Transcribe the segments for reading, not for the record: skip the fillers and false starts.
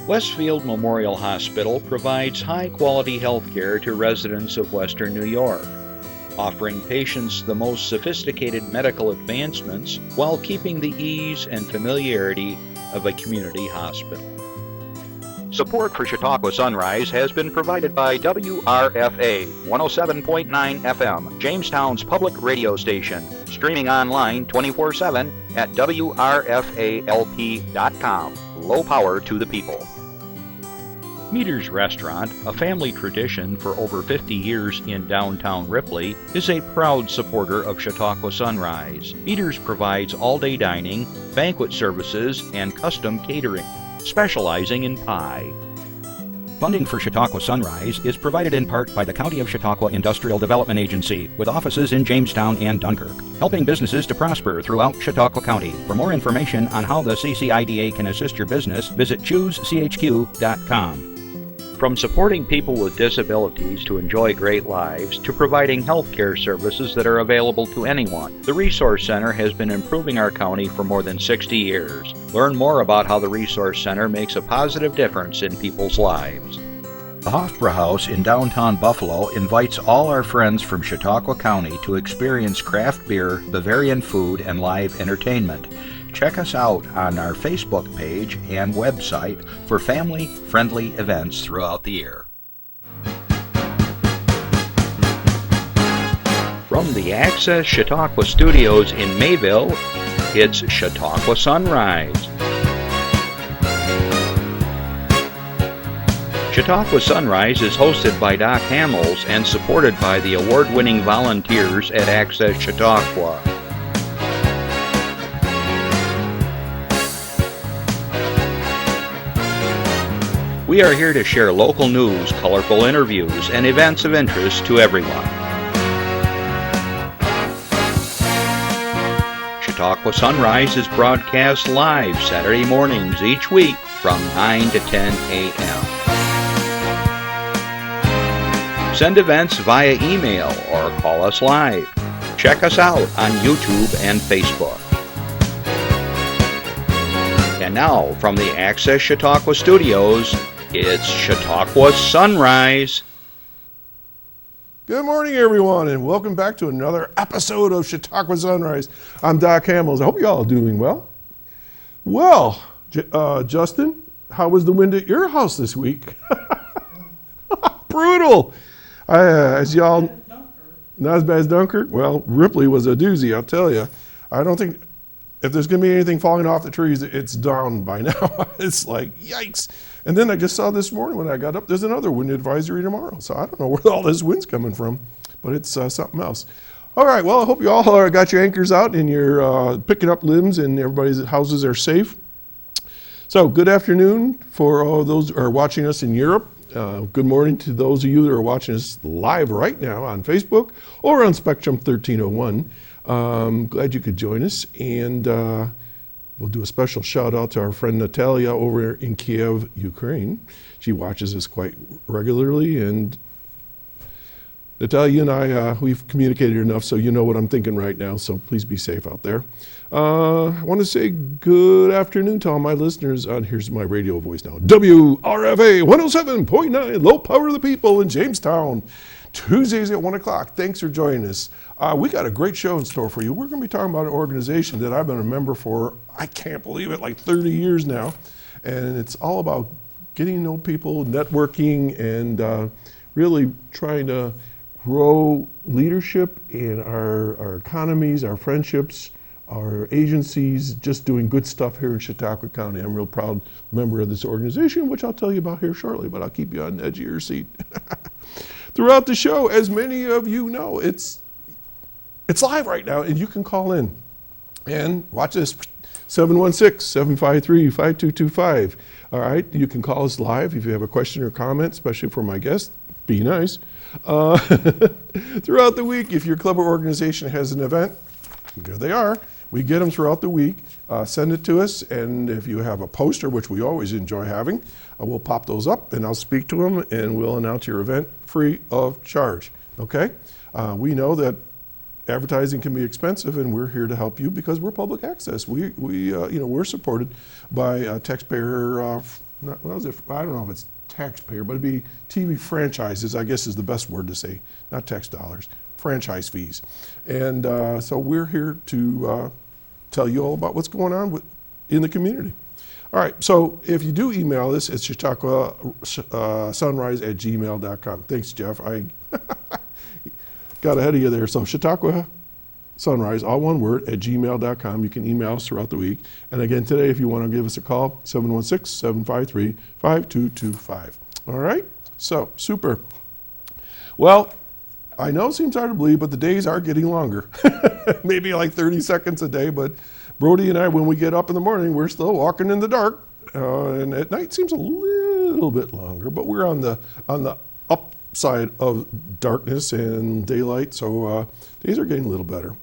Westfield Memorial Hospital provides high-quality health care to residents of Western New York, offering patients the most sophisticated medical advancements while keeping the ease and familiarity of a community hospital. Support for Chautauqua Sunrise has been provided by WRFA 107.9 FM, Jamestown's public radio station, streaming online 24/7 at WRFALP.com. Low power to the people. Meter's Restaurant, a family tradition for over 50 years in downtown Ripley, is a proud supporter of Chautauqua Sunrise. Meter's provides all-day dining, banquet services, and custom catering, specializing in pie. Funding for Chautauqua Sunrise is provided in part by the County of Chautauqua Industrial Development Agency, with offices in Jamestown and Dunkirk, helping businesses to prosper throughout Chautauqua County. For more information on how the CCIDA can assist your business, visit choosechq.com. From supporting people with disabilities to enjoy great lives, to providing health care services that are available to anyone, the Resource Center has been improving our county for more than 60 years. Learn more about how the Resource Center makes a positive difference in people's lives. The Hofbrauhaus in downtown Buffalo invites all our friends from Chautauqua County to experience craft beer, Bavarian food, and live entertainment. Check us out on our Facebook page and website for family-friendly events throughout the year. From the Access Chautauqua Studios in Mayville, it's Chautauqua Sunrise. Chautauqua Sunrise is hosted by Doc Hamels and supported by the award-winning volunteers at Access Chautauqua. We are here to share local news, colorful interviews, and events of interest to everyone. Chautauqua Sunrise is broadcast live Saturday mornings each week from 9 to 10 a.m. Send events via email or call us live. Check us out on YouTube and Facebook. And now, from the Access Chautauqua Studios, it's Chautauqua Sunrise. Good morning, everyone, and welcome back to another episode of Chautauqua Sunrise. I'm Doc Hamels. I hope you all are doing well. Well, Justin, how was the wind at your house this week? Brutal. As y'all, not as bad as Dunkirk. Well, Ripley was a doozy, I'll tell you. I don't think if there's going to be anything falling off the trees, it's down by now. It's like, yikes. And then I just saw this morning when I got up, there's another wind advisory tomorrow. So I don't know where all this wind's coming from, but it's something else. All right, well, I hope you all got your anchors out and you're picking up limbs and everybody's houses are safe. So good afternoon for all those who are watching us in Europe. Good morning to those of you that are watching us live right now on Facebook or on Spectrum 1301. Glad you could join us, and we'll do a special shout out to our friend Natalia over in Kiev, Ukraine. She watches us quite regularly, and Natalia and I, we've communicated enough, so you know what I'm thinking right now, so please be safe out there. I want to say good afternoon to all my listeners. Here's my radio voice now. WRFA 107.9, low power to the people in Jamestown. Tuesdays at 1 o'clock. Thanks for joining us. We got a great show in store for you. We're going to be talking about an organization that I've been a member for, I can't believe it, like 30 years now. And it's all about getting to know people, networking, and really trying to grow leadership in our economies, our friendships, our agencies, just doing good stuff here in Chautauqua County. I'm a real proud member of this organization, which I'll tell you about here shortly, but I'll keep you on the edge of your seat. Throughout the show, as many of you know, it's live right now, and you can call in. And watch this, 716-753-5225. All right, you can call us live if you have a question or comment, especially for my guest. Be nice. Throughout the week, if your club or organization has an event, there they are. We get them throughout the week. Send it to us, and if you have a poster, which we always enjoy having, we'll pop those up, and I'll speak to them, and we'll announce your event free of charge. Okay? We know that advertising can be expensive, and we're here to help you because we're public access. We're supported by taxpayer not, well, I don't know if it's taxpayer, but it'd be TV franchises, I guess is the best word to say, not tax dollars, franchise fees. And so we're here to tell you all about what's going on in the community. All right, so if you do email us, it's chautauquasunrise@gmail.com. Thanks, Jeff. I got ahead of you there. So Chautauqua Sunrise, all one word, @gmail.com. You can email us throughout the week. And again, today, if you want to give us a call, 716-753-5225. All right? So, super. Well, I know it seems hard to believe, but the days are getting longer. Maybe like 30 seconds a day, but Brody and I, when we get up in the morning, we're still walking in the dark. And at night seems a little bit longer, but we're on the upside of darkness and daylight, so days are getting a little better.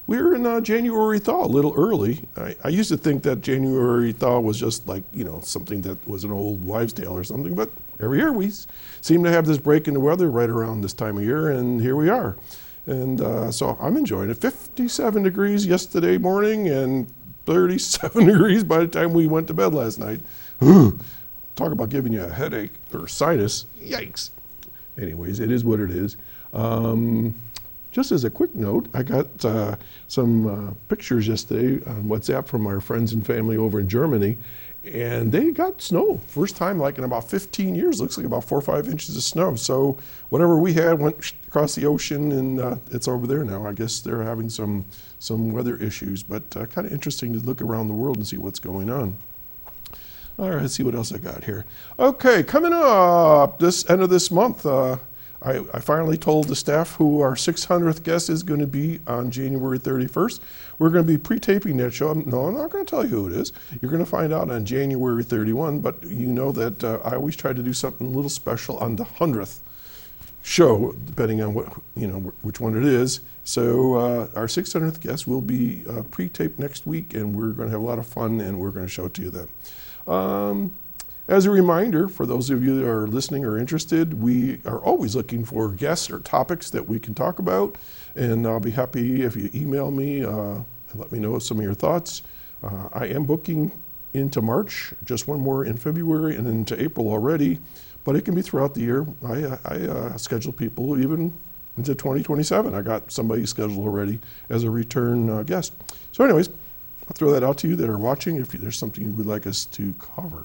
We're in January thaw, a little early. I used to think that January thaw was just like, something that was an old wives' tale or something, but every year we seem to have this break in the weather right around this time of year, and here we are. And so I'm enjoying it. 57 degrees yesterday morning and 37 degrees by the time we went to bed last night. Talk about giving you a headache or sinus. Yikes. Anyways, it is what it is. Just as a quick note, I got some pictures yesterday on WhatsApp from our friends and family over in Germany, and they got snow. First time like in about 15 years, looks like about 4 or 5 inches of snow. So whatever we had went across the ocean, and it's over there now. I guess they're having some weather issues, but kind of interesting to look around the world and see what's going on. All right, let's see what else I got here. Okay, coming up this end of this month, I finally told the staff who our 600th guest is going to be on January 31st. We're going to be pre-taping that show. No, I'm not going to tell you who it is. You're going to find out on January 31, but you know that I always try to do something a little special on the 100th show, depending on which one it is. So our 600th guest will be pre-taped next week, and we're going to have a lot of fun, and we're going to show it to you then. As a reminder, for those of you that are listening or interested, we are always looking for guests or topics that we can talk about, and I'll be happy if you email me and let me know some of your thoughts. I am booking into March, just one more in February, and into April already, but it can be throughout the year. I schedule people even into 2027. I got somebody scheduled already as a return guest. So anyways, I'll throw that out to you that are watching if there's something you would like us to cover.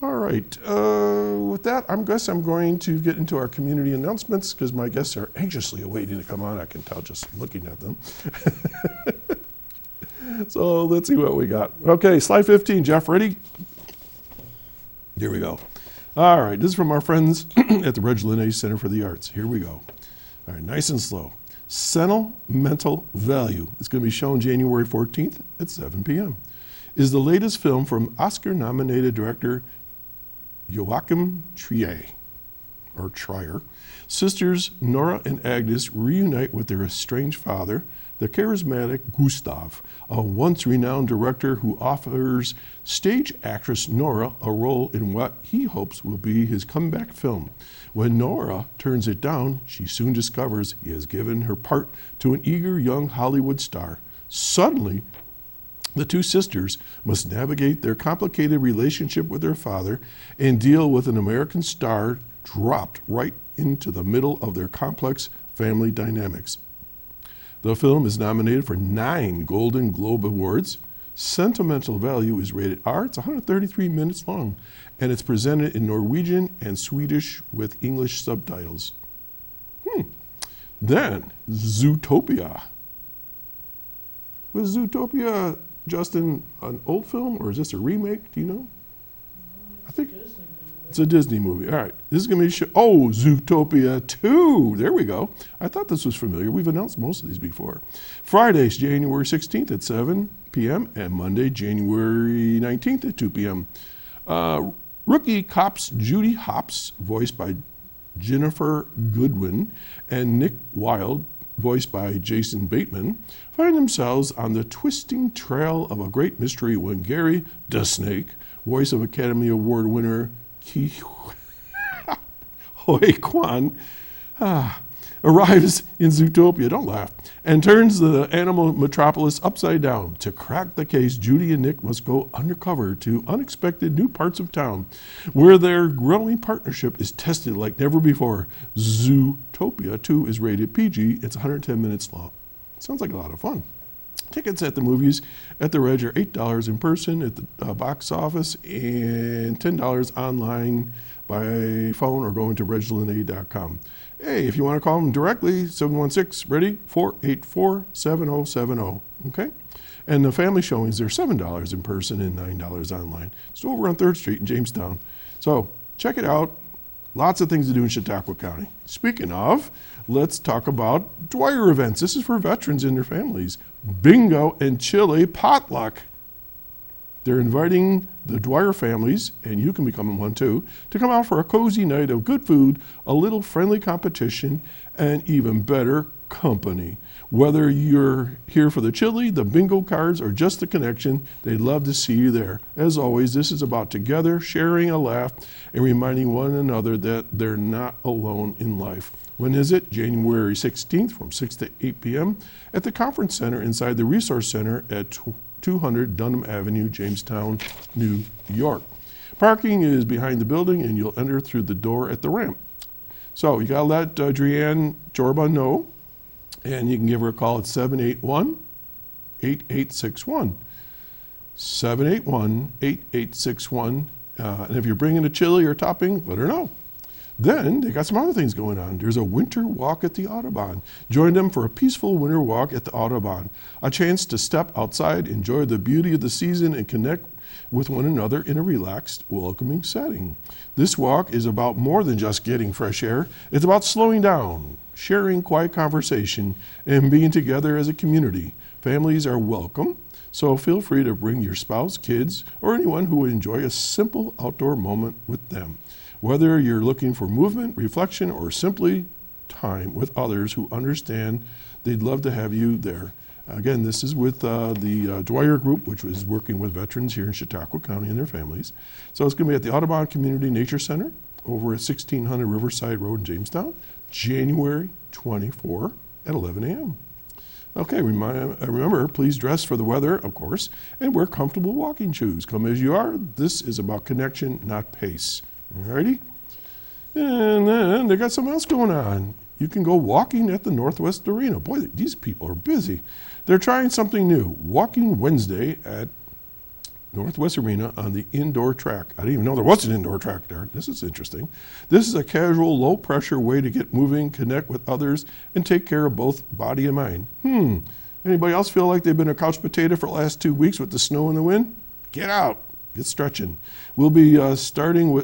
All right, with that, I guess I'm going to get into our community announcements because my guests are anxiously awaiting to come on. I can tell just looking at them. So let's see what we got. Okay, slide 15, Jeff, ready? Here we go. All right, this is from our friends at the Reg Linnaeus Center for the Arts. Here we go. All right, nice and slow. Sentimental Value. It's going to be shown January 14th at 7 p.m. Is the latest film from Oscar-nominated director Joachim Trier. Sisters Nora and Agnes reunite with their estranged father, the charismatic Gustav, a once renowned director who offers stage actress Nora a role in what he hopes will be his comeback film. When Nora turns it down, she soon discovers he has given her part to an eager young Hollywood star. Suddenly, the two sisters must navigate their complicated relationship with their father and deal with an American star dropped right into the middle of their complex family dynamics. The film is nominated for 9 Golden Globe Awards. Sentimental Value is rated R. It's 133 minutes long, and it's presented in Norwegian and Swedish with English subtitles. Then, Zootopia. Was Zootopia, Justin, an old film, or is this a remake? Do you know? I think it's a Disney movie. All right, this is going to be Zootopia 2. There we go. I thought this was familiar. We've announced most of these before. Fridays, January 16th at 7 p.m. and Monday, January 19th at 2 p.m. Rookie cops Judy Hopps, voiced by Jennifer Goodwin, and Nick Wilde, voiced by Jason Bateman, find themselves on the twisting trail of a great mystery when Gary the Snake, voice of Academy Award winner Hoi Kwan, arrives in Zootopia, don't laugh, and turns the animal metropolis upside down. To crack the case, Judy and Nick must go undercover to unexpected new parts of town, where their growing partnership is tested like never before. Zootopia 2 is rated PG. It's 110 minutes long. Sounds like a lot of fun. Tickets at the movies at the Reg are $8 in person at the box office and $10 online by phone or going to reglinade.com. Hey, if you want to call them directly, 716, ready? 484-7070, okay? And the family showings are $7 in person and $9 online. It's over on 3rd Street in Jamestown. So check it out. Lots of things to do in Chautauqua County. Speaking of, let's talk about Dwyer events. This is for veterans and their families. Bingo and chili potluck. They're inviting the Dwyer families, and you can become one too, to come out for a cozy night of good food, a little friendly competition, and even better company. Whether you're here for the chili, the bingo cards, or just the connection, they'd love to see you there. As always, this is about together, sharing a laugh, and reminding one another that they're not alone in life. When is it? January 16th from 6 to 8 p.m. at the Conference Center inside the Resource Center at 200 Dunham Avenue, Jamestown, New York. Parking is behind the building, and you'll enter through the door at the ramp. So you got to let Drianne Jorba know, and you can give her a call at 781-8861. 781-8861. And if you're bringing a chili or topping, let her know. Then they got some other things going on. There's a winter walk at the Audubon. Join them for a peaceful winter walk at the Audubon. A chance to step outside, enjoy the beauty of the season, and connect with one another in a relaxed, welcoming setting. This walk is about more than just getting fresh air. It's about slowing down, sharing quiet conversation, and being together as a community. Families are welcome, so feel free to bring your spouse, kids, or anyone who would enjoy a simple outdoor moment with them. Whether you're looking for movement, reflection, or simply time with others who understand, they'd love to have you there. Again, this is with the Dwyer Group, which is working with veterans here in Chautauqua County and their families. So it's going to be at the Audubon Community Nature Center over at 1600 Riverside Road in Jamestown, January 24 at 11 a.m. Okay, remember, please dress for the weather, of course, and wear comfortable walking shoes. Come as you are. This is about connection, not pace. Alrighty? And then they got something else going on. You can go walking at the Northwest Arena. Boy, these people are busy. They're trying something new. Walking Wednesday at Northwest Arena on the indoor track. I didn't even know there was an indoor track there. This is interesting. This is a casual, low-pressure way to get moving, connect with others, and take care of both body and mind. Anybody else feel like they've been a couch potato for the last 2 weeks with the snow and the wind? Get out. Get stretching. They'll be starting,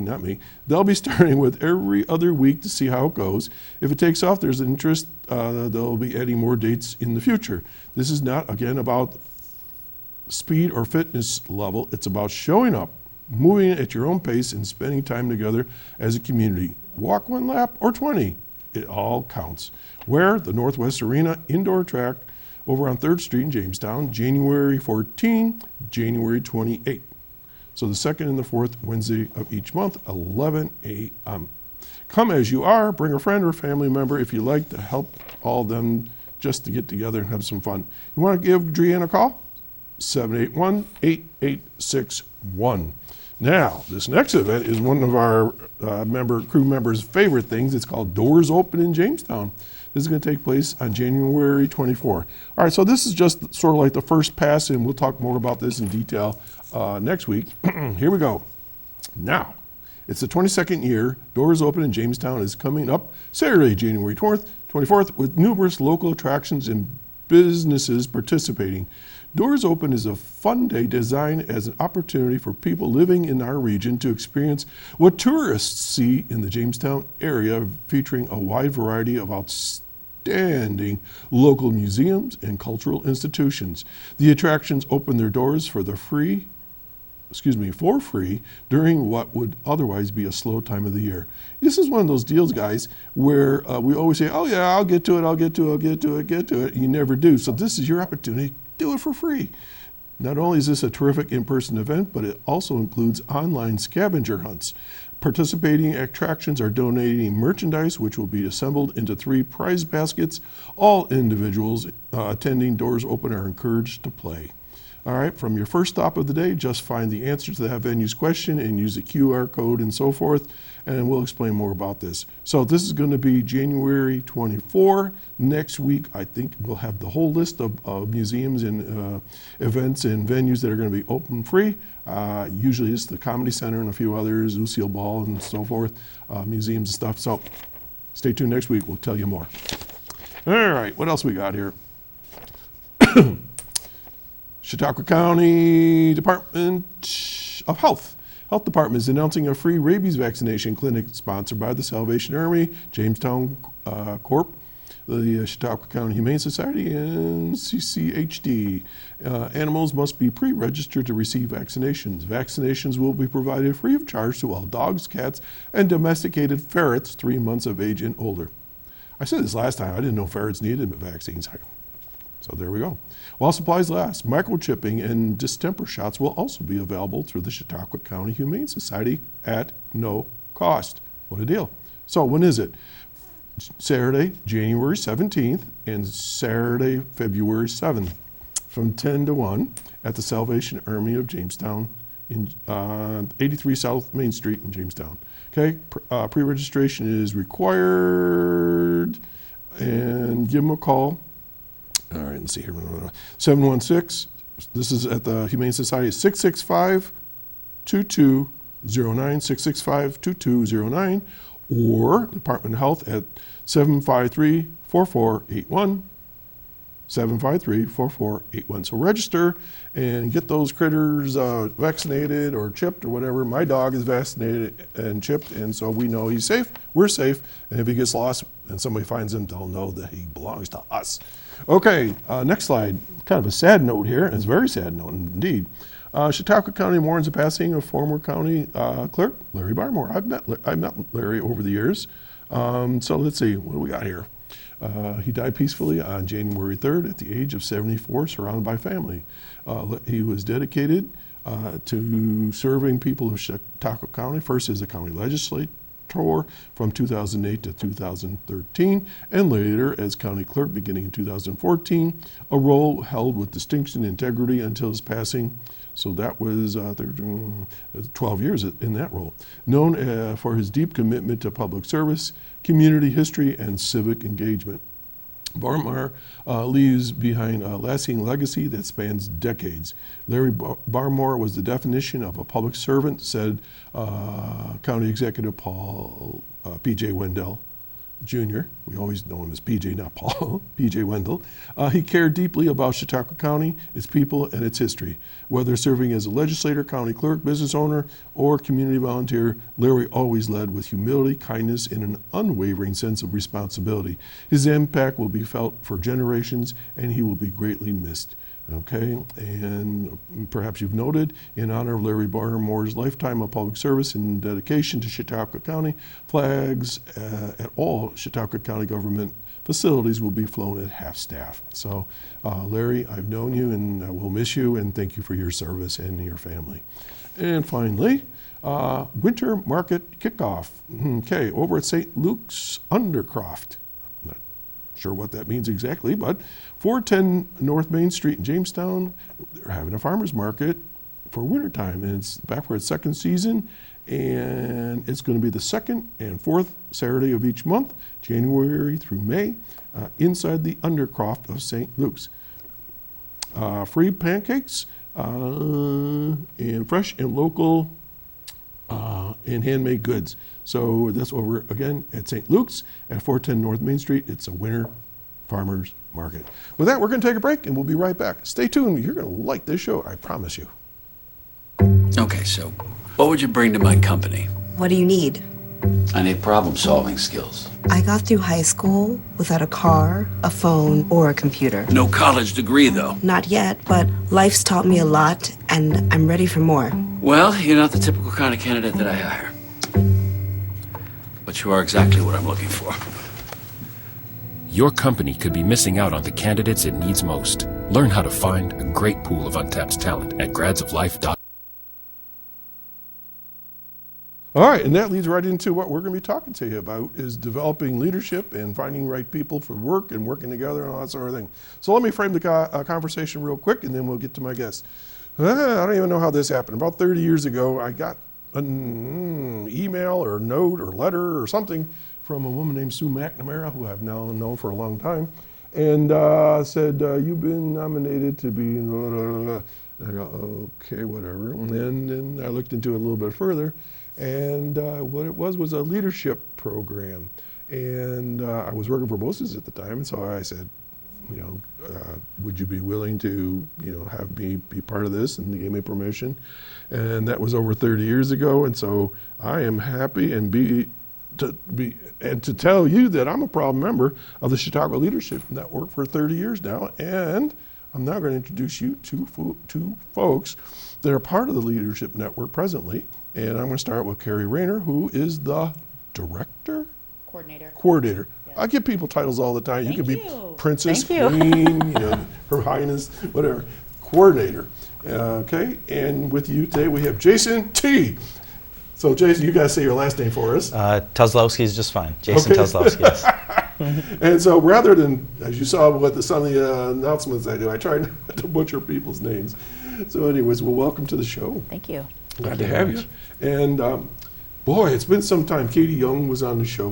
not me, they'll be starting with every other week to see how it goes. If it takes off, there's an interest, they'll be adding more dates in the future. This is not, again, about speed or fitness level. It's about showing up, moving at your own pace, and spending time together as a community. Walk 1 lap or 20. It all counts. Where? The Northwest Arena indoor track over on 3rd Street in Jamestown, January 14, January 28. So the 2nd and the 4th Wednesday of each month, 11 a.m. Come as you are, bring a friend or family member if you like to help all of them just to get together and have some fun. You want to give Drianne a call? 781-8861. Now, this next event is one of our crew members' favorite things. It's called Doors Open in Jamestown. This is going to take place on January 24. All right, so this is just sort of like the first pass, and we'll talk more about this in detail next week. Here we go. Now, it's the 22nd year. Doors Open in Jamestown is coming up Saturday, January 24th, with numerous local attractions and businesses participating. Doors Open is a fun day designed as an opportunity for people living in our region to experience what tourists see in the Jamestown area, featuring a wide variety of outstanding local museums and cultural institutions. The attractions open their doors for free during what would otherwise be a slow time of the year. This is one of those deals, guys, where we always say, oh yeah, I'll get to it. You never do. So this is your opportunity. Do it for free. Not only is this a terrific in-person event, but it also includes online scavenger hunts. Participating attractions are donating merchandise, which will be assembled into 3 prize baskets. All individuals attending Doors Open are encouraged to play. All right, from your first stop of the day, just find the answer to that venue's question and use the QR code and so forth, and we'll explain more about this. So this is going to be January 24. Next week, I think we'll have the whole list of museums and events and venues that are going to be open free. Usually it's the Comedy Center and a few others, Lucille Ball and so forth, museums and stuff. So stay tuned next week. We'll tell you more. All right, what else we got here? Chautauqua County Department of Health Department is announcing a free rabies vaccination clinic sponsored by the Salvation Army, Jamestown Corp., the Chautauqua County Humane Society, and CCHD. Animals must be pre-registered to receive vaccinations. Vaccinations will be provided free of charge to all dogs, cats, and domesticated ferrets 3 months of age and older. I said this last time, I didn't know ferrets needed vaccines. So there we go. While supplies last, microchipping and distemper shots will also be available through the Chautauqua County Humane Society at no cost. What a deal. So when is it? Saturday, January 17th and Saturday, February 7th from 10 to 1 at the Salvation Army of Jamestown in 83 South Main Street in Jamestown. Okay, pre-registration is required, and give them a call. All right, let's see here. 716, this is at the Humane Society, 665-2209, 665-2209, or Department of Health at 753-4481, 753-4481. So register and get those critters vaccinated or chipped or whatever. My dog is vaccinated and chipped, and so we know he's safe, we're safe, and if he gets lost and somebody finds him, they'll know that he belongs to us. Okay, next slide. Kind of a sad note here, and it's a very sad note indeed. Chautauqua County mourns the passing of former county clerk Larry Barmore. I've met Larry over the years. So let's see, what do we got here? He died peacefully on January 3rd at the age of 74, surrounded by family. He was dedicated to serving people of Chautauqua County, first as a county legislator from 2008 to 2013, and later as county clerk beginning in 2014, a role held with distinction and integrity until his passing. So that was 12 years in that role. Known for his deep commitment to public service, community history, and civic engagement. Barmore leaves behind a lasting legacy that spans decades. Larry Barmore was the definition of a public servant, said County Executive Paul P.J. Wendell Jr. We always know him as P.J., not Paul, P.J. Wendell. He cared deeply about Chautauqua County, its people, and its history. Whether serving as a legislator, county clerk, business owner, or community volunteer, Larry always led with humility, kindness, and an unwavering sense of responsibility. His impact will be felt for generations, and he will be greatly missed. Okay, and perhaps you've noted, in honor of Larry Barmore's lifetime of public service and dedication to Chautauqua County, flags at all Chautauqua County government facilities will be flown at half-staff. So, Larry, I've known you and I will miss you, and thank you for your service and your family. And finally, winter market kickoff. Okay, over at St. Luke's Undercroft. Sure what that means exactly, but 410 North Main Street in Jamestown, they're having a farmer's market for wintertime, and it's back for its second season, and it's going to be the second and fourth Saturday of each month, January through May, inside the Undercroft of St. Luke's. Free pancakes and fresh and local and handmade goods. So that's over again at St. Luke's at 410 North Main Street. It's a winter farmers market. With that, we're going to take a break and we'll be right back. Stay tuned. You're going to like this show, I promise you. Okay, so what would you bring to my company? What do you need? I need problem-solving skills. I got through high school without a car, a phone, or a computer. No college degree, though. Not yet, but life's taught me a lot, and I'm ready for more. Well, you're not the typical kind of candidate that I hire. But you are exactly what I'm looking for. your company could be missing out on the candidates it needs most. Learn how to find a great pool of untapped talent at gradsoflife.com. All right, and that leads right into what we're going to be talking to you about is developing leadership and finding right people for work and working together and all that sort of thing. So let me frame the conversation real quick, and then we'll get to my guest. I don't even know how this happened. About 30 years ago, I got an email or note or letter or something from a woman named Sue McNamara, who I've now known for a long time, and said, you've been nominated to be, and I go, okay, whatever. And then I looked into it a little bit further, and what it was a leadership program. And I was working for Bose's at the time, and so I said, would you be willing to, have me be part of this? And they gave me permission. And that was over 30 years ago, and so I am happy to tell you that I'm a proud member of the Chautauqua Leadership Network for 30 years now, and I'm now going to introduce you to two folks that are part of the Leadership Network presently, and I'm going to start with Carri Raynor, who is the director? Coordinator. Yes. I give people titles all the time. You can be Princess, Queen, Her Highness, whatever. Coordinator. Okay, and with you today we have Jason T. So Jason, you guys say your last name for us. Toczydlowski is just fine. Jason Toczydlowski, yes. And so rather than, as you saw with some of the announcements I do, I try not to butcher people's names. So anyways, well, welcome to the show. Thank you. Glad to have you. And boy, it's been some time. Katie Young was on the show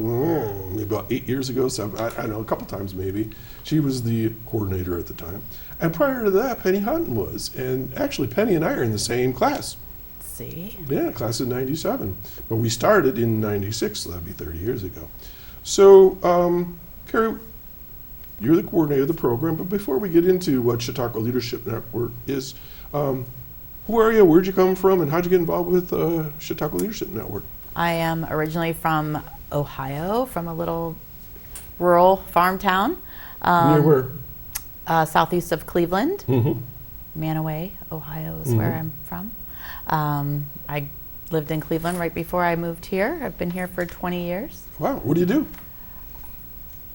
maybe about 8 years ago, so I don't know, a couple times maybe. She was the coordinator at the time. And prior to that, Penny Hunton was. And actually, Penny and I are in the same class. See? Yeah, class of 97. But we started in 96, so that'd be 30 years ago. So, Carri, you're the coordinator of the program, but before we get into what Chautauqua Leadership Network is, who are you, where'd you come from, and how'd you get involved with Chautauqua Leadership Network? I am originally from Ohio, from a little rural farm town. Near where? Southeast of Cleveland. Mm-hmm. Manaway, Ohio is where I'm from. I lived in Cleveland right before I moved here. I've been here for 20 years. Wow, what do you do?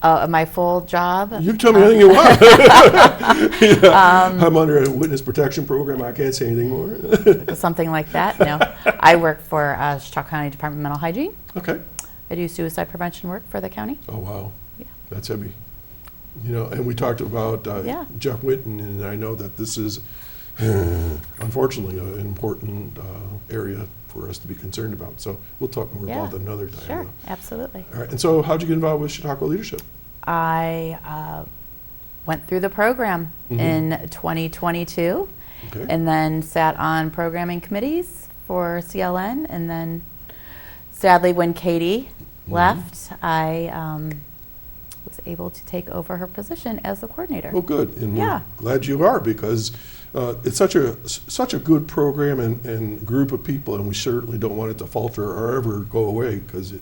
My full job. You can tell me anything you want. I'm under a witness protection program. I can't say anything more. Something like that. No, I work for Chautauqua County Department of Mental Hygiene. Okay. I do suicide prevention work for the county. Oh, wow. Yeah. That's heavy. And we talked about Jeff Whitten, and I know that this is, unfortunately, an important area for us to be concerned about. So we'll talk more about that another time. Sure, absolutely. All right. And so how'd you get involved with Chautauqua Leadership? I went through the program in 2022 and then sat on programming committees for CLN. And then sadly, when Katie left, I was able to take over her position as the coordinator. Oh, good. And we're glad you are, because it's such a good program and group of people, and we certainly don't want it to falter or ever go away, because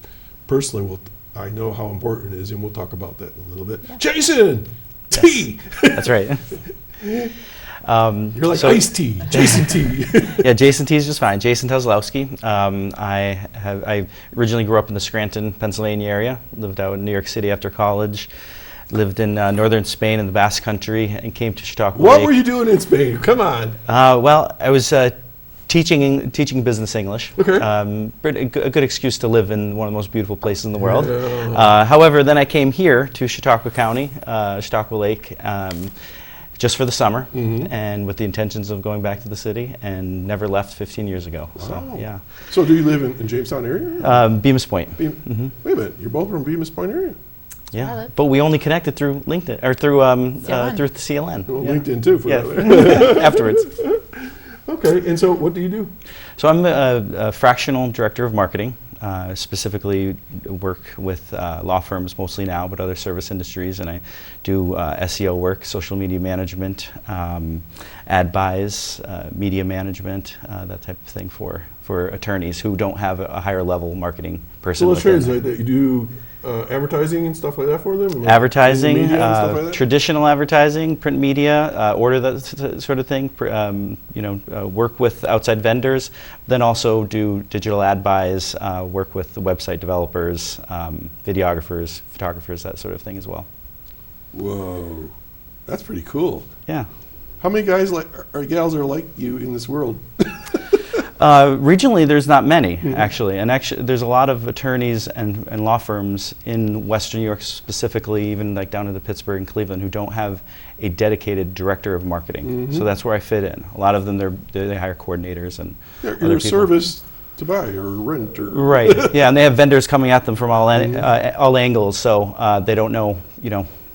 personally, I know how important it is, and we'll talk about that in a little bit. Yeah. Jason T. That's right. You're like iced tea, Jason T. Yeah, Jason T is just fine. Jason Toczydlowski. I originally grew up in the Scranton, Pennsylvania area. Lived out in New York City after college. Lived in northern Spain in the Basque Country, and came to Chautauqua. What were you doing in Spain? Come on. Well, I was teaching business English. Okay. A good excuse to live in one of the most beautiful places in the world. However, then I came here to Chautauqua County, Chautauqua Lake, just for the summer, and with the intentions of going back to the city, and never left 15 years ago. Wow. So, yeah. So do you live in Jamestown area? Bemis Point. Wait a minute, you're both from Bemis Point area? Yeah, but we only connected through LinkedIn, or through CLN. Well, LinkedIn too, for that matter. Afterwards. Okay, and so what do you do? So I'm a fractional director of marketing. Specifically work with law firms mostly now, but other service industries, and I do SEO work, social media management, ad buys, media management, that type of thing for attorneys who don't have a higher level marketing person. So let's translate that. You do advertising and stuff like that for them? Advertising, like traditional advertising, print media, order that sort of thing, work with outside vendors, then also do digital ad buys, work with the website developers, videographers, photographers, that sort of thing as well. Whoa, that's pretty cool. Yeah. How many guys or gals are like you in this world? Regionally, there's not many, actually. And actually, there's a lot of attorneys and law firms in Western New York specifically, even like down to the Pittsburgh and Cleveland, who don't have a dedicated director of marketing. So that's where I fit in. A lot of them, they hire coordinators and You're other a people. service to buy or rent. Or Right, yeah, and they have vendors coming at them from all angles, so they don't know,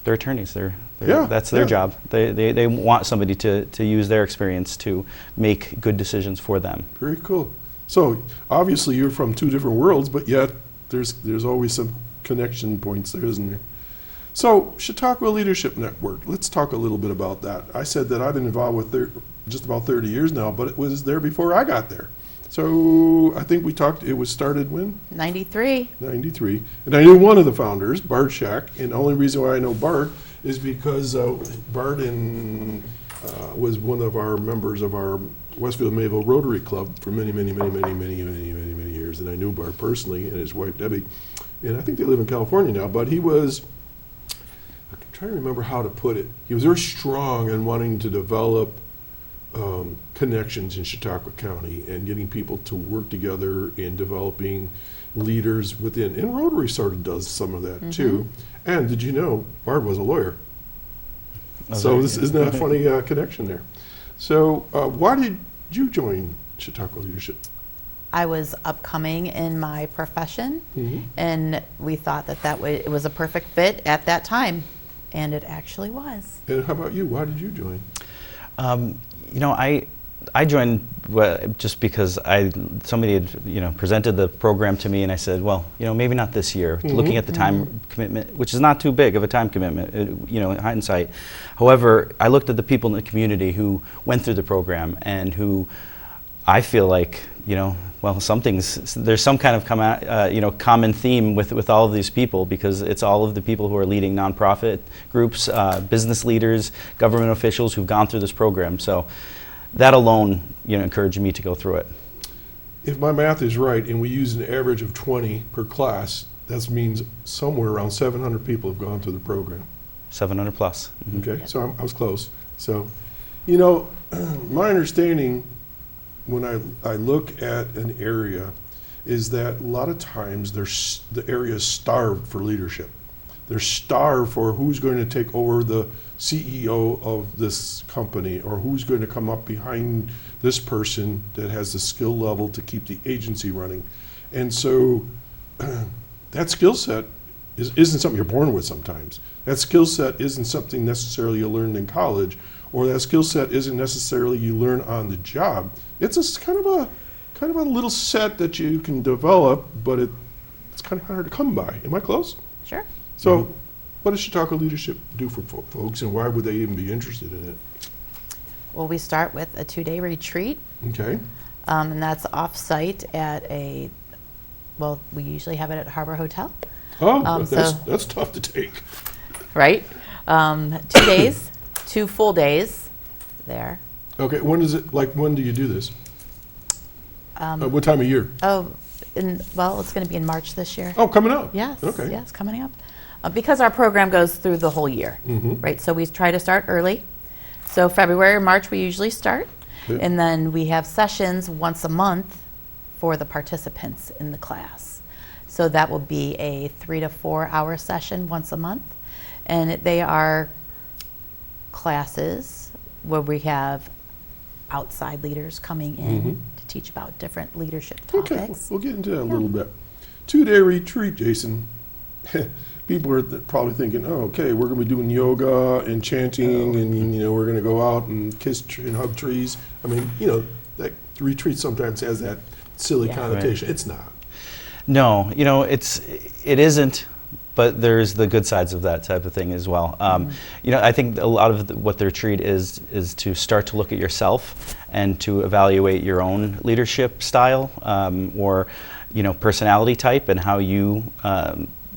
they're attorneys. That's their job. They want somebody to use their experience to make good decisions for them. Very cool. So obviously you're from two different worlds, but yet there's always some connection points there, isn't there? So Chautauqua Leadership Network, let's talk a little bit about that. I said that I've been involved with just about 30 years now, but it was there before I got there. So I think we talked, it was started when? 93. 93. And I knew one of the founders, Bart Shack, and the only reason why I know Bart is because Bart was one of our members of our Westfield Mayville Rotary Club for many years, and I knew Bart personally and his wife Debbie, and I think they live in California now, but he was, I'm trying to remember how to put it, he was very strong in wanting to develop connections in Chautauqua County and getting people to work together in developing leaders within, and Rotary sort of does some of that too. And did you know Bart was a lawyer? So this isn't that a funny connection there. So why did you join Chautauqua Leadership? I was upcoming in my profession, and we thought that it was a perfect fit at that time, and it actually was. And how about you? Why did you join? I joined just because somebody had presented the program to me, and I said, well, maybe not this year. Looking at the time commitment, which is not too big of a time commitment, in hindsight. However, I looked at the people in the community who went through the program and who I feel like there's some kind of common theme with all of these people, because it's all of the people who are leading nonprofit groups, business leaders, government officials who've gone through this program. So that alone, encouraged me to go through it. If my math is right, and we use an average of 20 per class, that means somewhere around 700 people have gone through the program. 700 plus. Okay, so I was close. So, my understanding when I look at an area is that a lot of times the area is starved for leadership. They're starved for who's going to take over the CEO of this company, or who's going to come up behind this person that has the skill level to keep the agency running. And so that skill set isn't something you're born with sometimes. That skill set isn't something necessarily you learned in college, or that skill set isn't necessarily you learn on the job. It's a kind of a little set that you can develop, but it's kind of hard to come by. Am I close? Sure. So what does Chautauqua Leadership do for folks, and why would they even be interested in it? Well, we start with a 2-day retreat. Okay. And that's off-site at we usually have it at Harbor Hotel. Oh, that's tough to take. Right. 2 days, 2 full days there. Okay, when do you do this? What time of year? It's going to be in March this year. Oh, coming up. Yes. Okay. Yes, coming up. Because our program goes through the whole year, right? So we try to start early. So February or March we usually start, and then we have sessions once a month for the participants in the class. So that will be a 3 to 4 hour session once a month, and they are classes where we have outside leaders coming in to teach about different leadership topics. Okay, we'll get into that a little bit. 2-day retreat, Jason. People are probably thinking, oh, okay, we're going to be doing yoga and chanting, and we're going to go out and kiss and hug trees. I mean, that retreat sometimes has that silly connotation. Right. It's not. No, it isn't, but there's the good sides of that type of thing as well. I think a lot of what the retreat is to start to look at yourself and to evaluate your own leadership style or personality type, and how you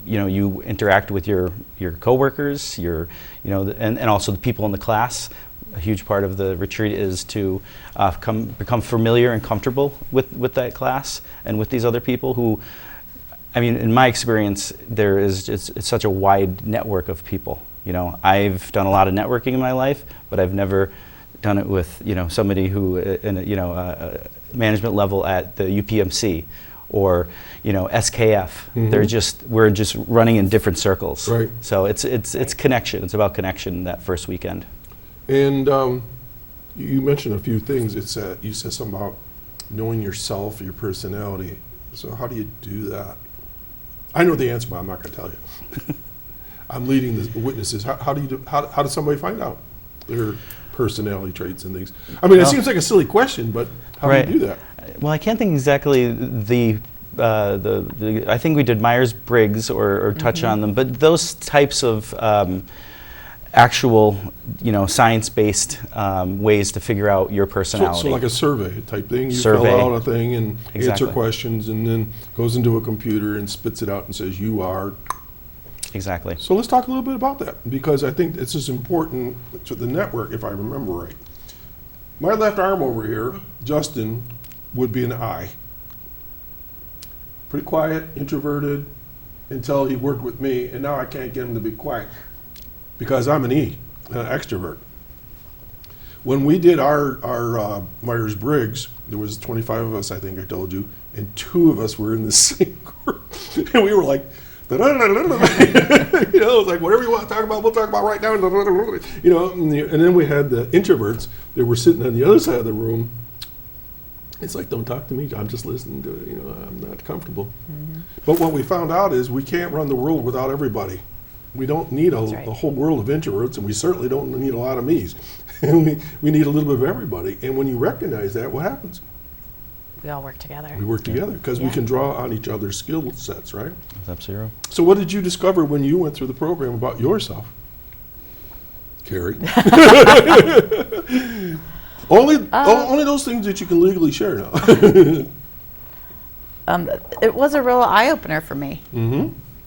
you interact with your coworkers, and also the people in the class. A huge part of the retreat is to become familiar and comfortable with that class and with these other people who, in my experience, it's such a wide network of people You know, I've done a lot of networking in my life, but I've never done it with, you know, somebody who, in a, you know, management level at the UPMC or, you know, SKF. We're just running in different circles. Right. So it's connection. It's about connection that first weekend. And you mentioned a few things. You said something about knowing yourself, your personality. So how do you do that? I know the answer, but I'm not going to tell you. I'm leading the witnesses. How does somebody find out their personality traits and things? I mean, it seems like a silly question, but how do you do that? Well, I can't think exactly the I think we did Myers-Briggs or touch on them, but those types of actual, you know, science-based ways to figure out your personality. So like a survey type thing. You Survey. fill out a thing and Exactly. answer questions, and then goes into a computer and spits it out and says you are. Exactly. So let's talk a little bit about that, because I think this is important to the network, if I remember right. My left arm over here, Justin, would be an I. Pretty quiet, introverted, until he worked with me, and now I can't get him to be quiet because I'm an E, an extrovert. When we did our Myers-Briggs, there was 25 of us, I think I told you, and 2 of us were in the same group, and we were like, you know, it's like whatever you want to talk about, we'll talk about right now. You know, and then we had the introverts that were sitting on the other side of the room. It's like, don't talk to me. I'm just listening to, you know, I'm not comfortable. But what we found out is we can't run the world without everybody. We don't need a whole world of introverts, and we certainly don't need a lot of me's. we need a little bit of everybody. And when you recognize that, what happens? We all work together. We work together because we can draw on each other's skill sets, right? That's absolutely right. So what did you discover when you went through the program about yourself, Carri? Only those things that you can legally share now. It was a real eye-opener for me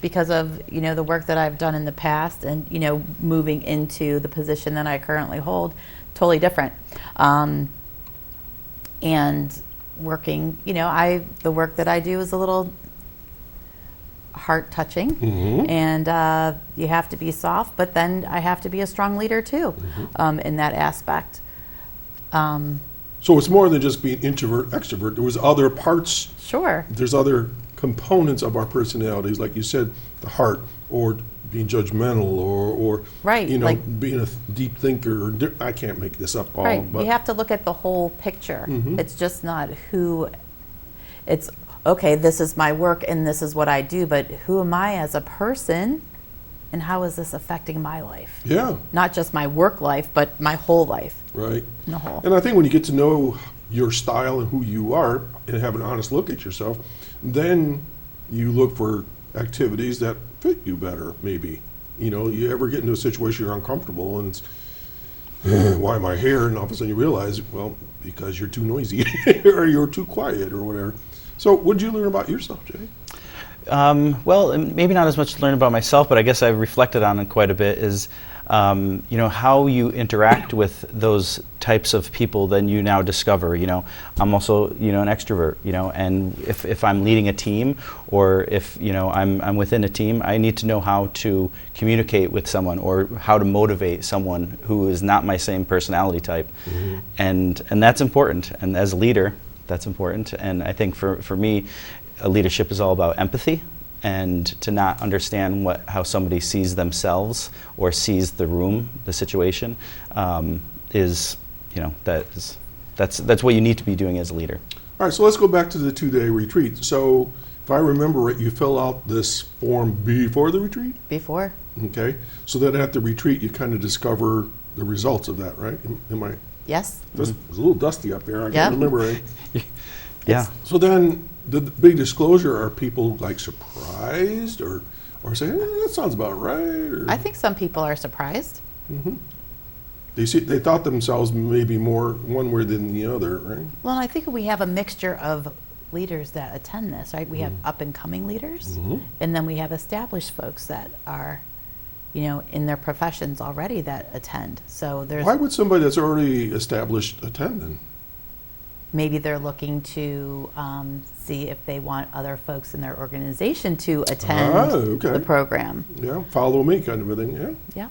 because of, you know, the work that I've done in the past, and, you know, moving into the position that I currently hold, totally different. And working, you know, the work that I do is a little heart-touching, and you have to be soft, but then I have to be a strong leader too, in that aspect. So it's more than just being introvert, extrovert. There was other parts. Sure. There's other components of our personalities, like you said, the heart, or being judgmental, or right, you know, like, being a deep thinker. I can't make this up all. Right. But You have to look at the whole picture. It's just not who. It's okay. This is my work and this is what I do, but who am I as a person, and how is this affecting my life? Yeah. Not just my work life, but my whole life. Right. The whole. And I think when you get to know your style and who you are, and have an honest look at yourself, then you look for activities that fit you better, maybe. You know, you ever get into a situation you're uncomfortable and it's, why am I here? And all of a sudden you realize, well, because you're too noisy or you're too quiet or whatever. So what did you learn about yourself, Jay? Well, maybe not as much to learn about myself, but I guess I've reflected on it quite a bit, is you know, how you interact with those types of people, then you now discover, you know, I'm also, you know, an extrovert, you know, and if I'm leading a team, or if, you know, I'm within a team, I need to know how to communicate with someone, or how to motivate someone who is not my same personality type. And that's important, and as a leader, that's important. And I think for me, leadership is all about empathy, and to not understand how somebody sees themselves or sees the room, the situation, is, you know, that's what you need to be doing as a leader. All right, so let's go back to the 2-day retreat. So if I remember right, you fill out this form before the retreat? Before. Okay, so then at the retreat you kind of discover the results of that, right? Am I? Yes. It was a little dusty up there, I can't remember right. Yeah. So then the big disclosure, are people like surprised or saying, that sounds about right? Or? I think some people are surprised. They thought themselves maybe more one way than the other, right? Well, I think we have a mixture of leaders that attend this, right? We have up and coming leaders, and then we have established folks that are, you know, in their professions already that attend. So there's. Why would somebody that's already established attend then? Maybe they're looking to see if they want other folks in their organization to attend the program. Yeah, follow me kind of a thing, yeah. Yeah.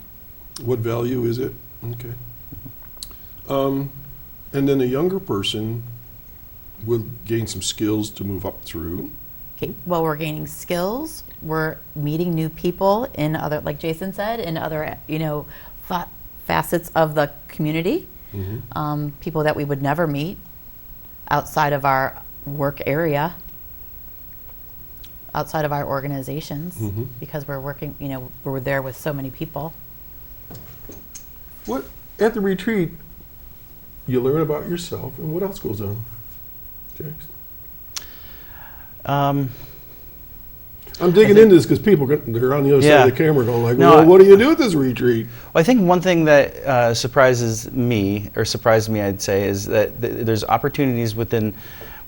What value is it? Okay. And then a younger person will gain some skills to move up through. Okay. Well, we're gaining skills. We're meeting new people in other, like Jason said, in other, facets of the community. People that we would never meet outside of our work area, outside of our organizations, because we're working, we're there with so many people. What, at the retreat, you learn about yourself, and what else goes on? Jason? I'm digging into this because people, they're on the other side of the camera going like, well, what do you do at this retreat? Well, I think one thing that surprised me, I'd say, is that there's opportunities within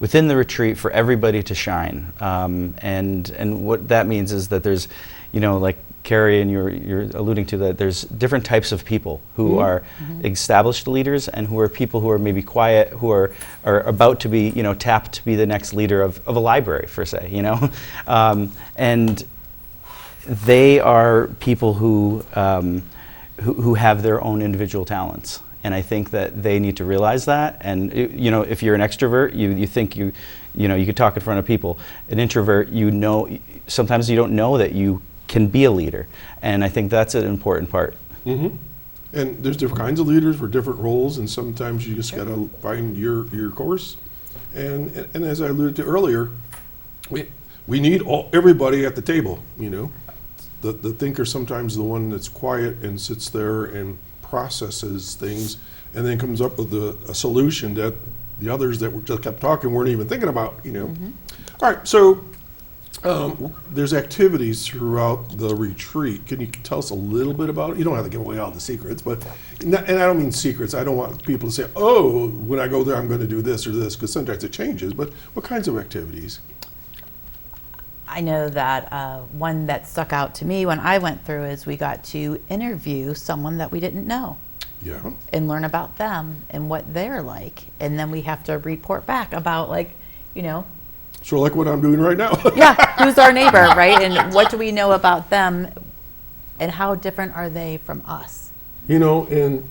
the retreat for everybody to shine. And what that means is that there's, like Carri and you're alluding to, that there's different types of people who are established leaders and who are people who are maybe quiet, who are about to be, tapped to be the next leader of a library, per se, and they are people who have their own individual talents. And I think that they need to realize that. And if you're an extrovert, you think you could talk in front of people. An introvert, sometimes you don't know that you can be a leader, and I think that's an important part. And there's different kinds of leaders for different roles, and sometimes you just got to find your course. And as I alluded to earlier, we need everybody at the table. The thinker sometimes is the one that's quiet and sits there and processes things, and then comes up with a solution that the others that just kept talking weren't even thinking about. All right, so. There's activities throughout the retreat. Can you tell us a little bit about it? You don't have to give away all the secrets, and I don't mean secrets. I don't want people to say, oh, when I go there, I'm going to do this or this, because sometimes it changes. But what kinds of activities? I know that one that stuck out to me when I went through is we got to interview someone that we didn't know. Yeah. And learn about them and what they're like. And then we have to report back about, So like what I'm doing right now. Who's our neighbor, right? And what do we know about them, and how different are they from us? And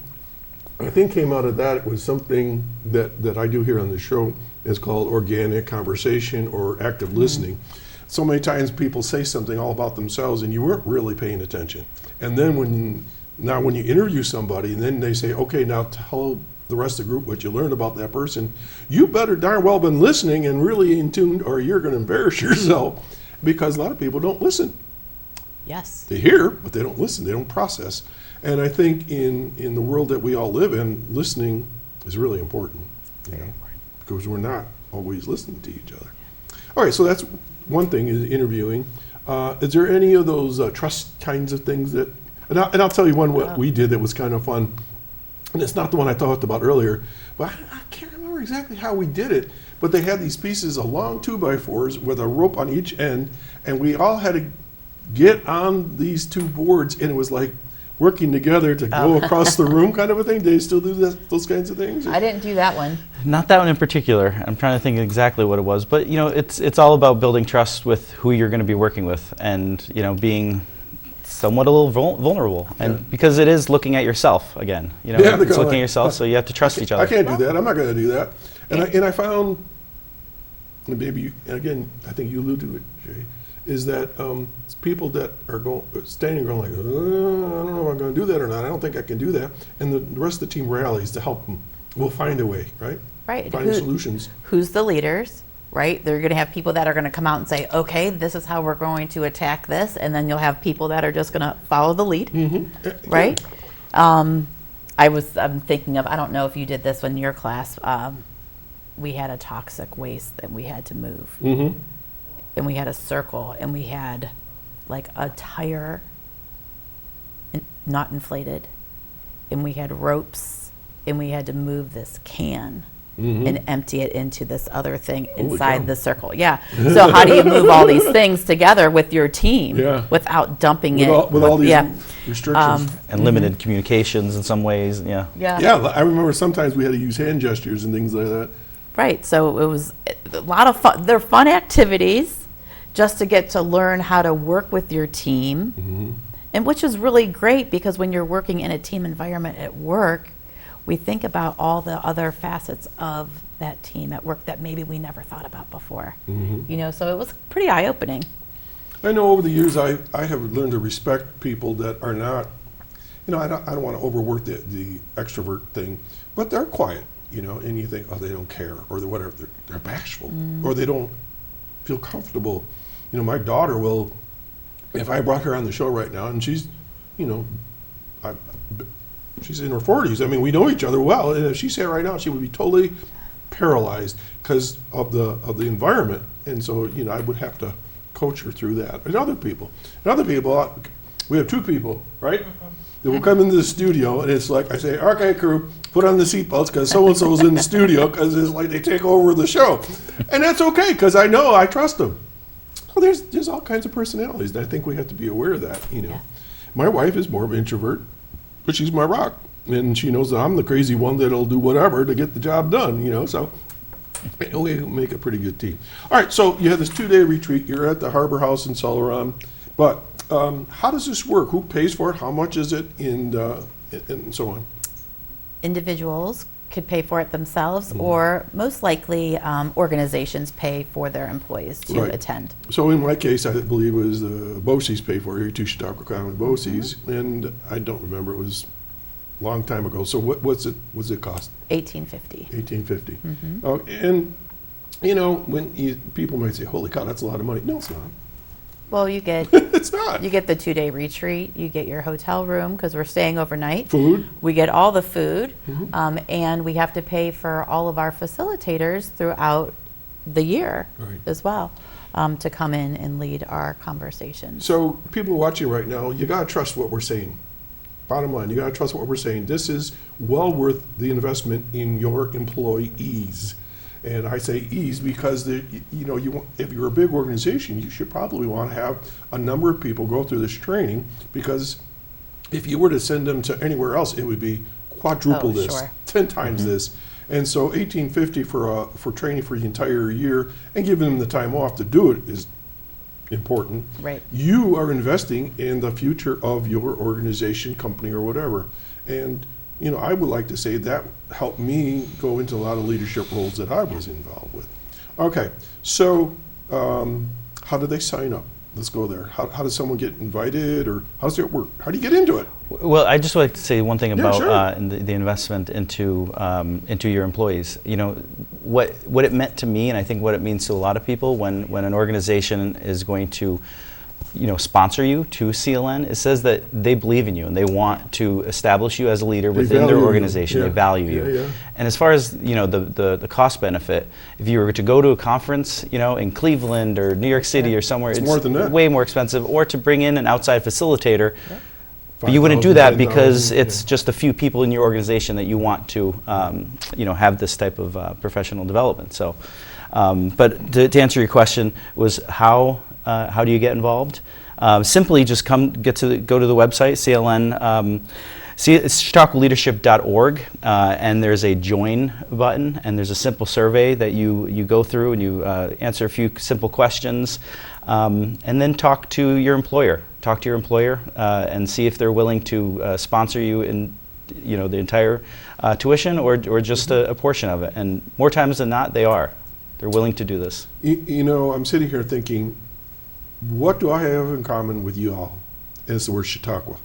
I think came out of that, it was something that I do here on the show. It's called organic conversation or active listening. So many times people say something all about themselves and you weren't really paying attention. And then when you interview somebody and then they say, okay, now tell the rest of the group what you learned about that person, you better darn well been listening and really in tune, or you're going to embarrass yourself, because a lot of people don't listen. Yes. They hear, but they don't listen, they don't process. And I think in the world that we all live in, listening is really important, because we're not always listening to each other. All right, so that's one thing, is interviewing. Is there any of those trust kinds of things that, and I'll tell you one what we did that was kind of fun. And it's not the one I talked about earlier, but I can't remember exactly how we did it. But they had these pieces of long 2x4s with a rope on each end, and we all had to get on these two boards, and it was like working together to go across the room kind of a thing. Do they still do those kinds of things? I didn't do that one. Not that one in particular. I'm trying to think exactly what it was. But, it's all about building trust with who you're going to be working with, and, being somewhat a little vulnerable, and because it is looking at yourself again, it's looking at yourself, so you have to trust each other. I can't do that. I'm not going to do that. And I found, and maybe again, I think you alluded to it, Jay, is that it's people that are standing around like, I don't know if I'm going to do that or not. I don't think I can do that. And the rest of the team rallies to help them. We'll find a way, right? Right. Find solutions. Who's the leaders? Right? They're going to have people that are going to come out and say, okay, this is how we're going to attack this. And then you'll have people that are just going to follow the lead. Right? I'm thinking of, I don't know if you did this in your class. We had a toxic waste that we had to move. And we had a circle, and we had like a tire not inflated. And we had ropes, and we had to move this can. And empty it into this other thing inside the circle. Yeah. So how do you move all these things together with your team without dumping with all these restrictions and limited communications in some ways? Yeah. I remember sometimes we had to use hand gestures and things like that. Right. So it was a lot of fun. They're fun activities just to get to learn how to work with your team And which is really great, because when you're working in a team environment at work, we think about all the other facets of that team at work that maybe we never thought about before. You know, so it was pretty eye-opening. I know over the years I have learned to respect people that are not, you know, I don't want to overwork the extrovert thing, but they're quiet, you know, and you think, oh, they don't care, or whatever, they're bashful, or they don't feel comfortable. You know, my daughter will, if I brought her on the show right now, and she's, you know, she's in her 40s. I mean, we know each other well, and if she sat right now, she would be totally paralyzed because of the environment. And so, you know, I would have to coach her through that. And other people, we have two people, right? They will come into the studio, and it's like I say, okay, crew, put on the seatbelts because so-and-so's in the studio, because it's like they take over the show. And that's okay, because I know I trust them. Well, there's all kinds of personalities, and I think we have to be aware of that, you know. Yeah. My wife is more of an introvert, but she's my rock, and she knows that I'm the crazy one that'll do whatever to get the job done, you know, so we make a pretty good team. All right, so you have this 2-day retreat. You're at the Harbor House in Celeron, but how does this work? Who pays for it? How much is it? And so on. Individuals could pay for it themselves, or most likely organizations pay for their employees to attend. So in my case, I believe it was the BOCES paid for it, Chautauqua County BOCES, and I don't remember, it was a long time ago. So what's it cost? $18.50. $18.50. And you know, when people might say, holy cow, that's a lot of money. No, it's not. Well, you get it's not. You get the 2-day retreat. You get your hotel room, because we're staying overnight. Food. We get all the food, and we have to pay for all of our facilitators throughout the year as well, to come in and lead our conversations. So people watching right now, you gotta trust what we're saying. Bottom line, you gotta trust what we're saying. This is well worth the investment in your employees. And I say ease because you know, if you're a big organization, you should probably want to have a number of people go through this training, because if you were to send them to anywhere else, it would be quadruple this, 10 times this. And so $18.50 for training for the entire year and giving them the time off to do it is important. Right. You are investing in the future of your organization, company, or whatever. And you know, I would like to say that helped me go into a lot of leadership roles that I was involved with. Okay, so how do they sign up? Let's go there. How does someone get invited, or how does it work? How do you get into it? Well, I just like to say one thing about sure. the investment into your employees. You know, what it meant to me, and I think what it means to a lot of people when an organization is going to, you know, sponsor you to CLN, it says that they believe in you and they want to establish you as a leader within their organization. They value you. And as far as, you know, the cost benefit, if you were to go to a conference, you know, in Cleveland or New York City or somewhere, it's more than that. Way more expensive. Or to bring in an outside facilitator, but you wouldn't do that because it's just a few people in your organization that you want to, you know, have this type of professional development. So, but to answer your question was how do you get involved? Simply just go to the website, CLN, ChautauquaLeadership.org, and there's a join button, and there's a simple survey that you go through, and you answer a few simple questions, and then talk to your employer. Talk to your employer and see if they're willing to sponsor you in, you know, the entire tuition or just a portion of it. And more times than not, they are. They're willing to do this. You know, I'm sitting here thinking, what do I have in common with you all? And it's the word Chautauqua.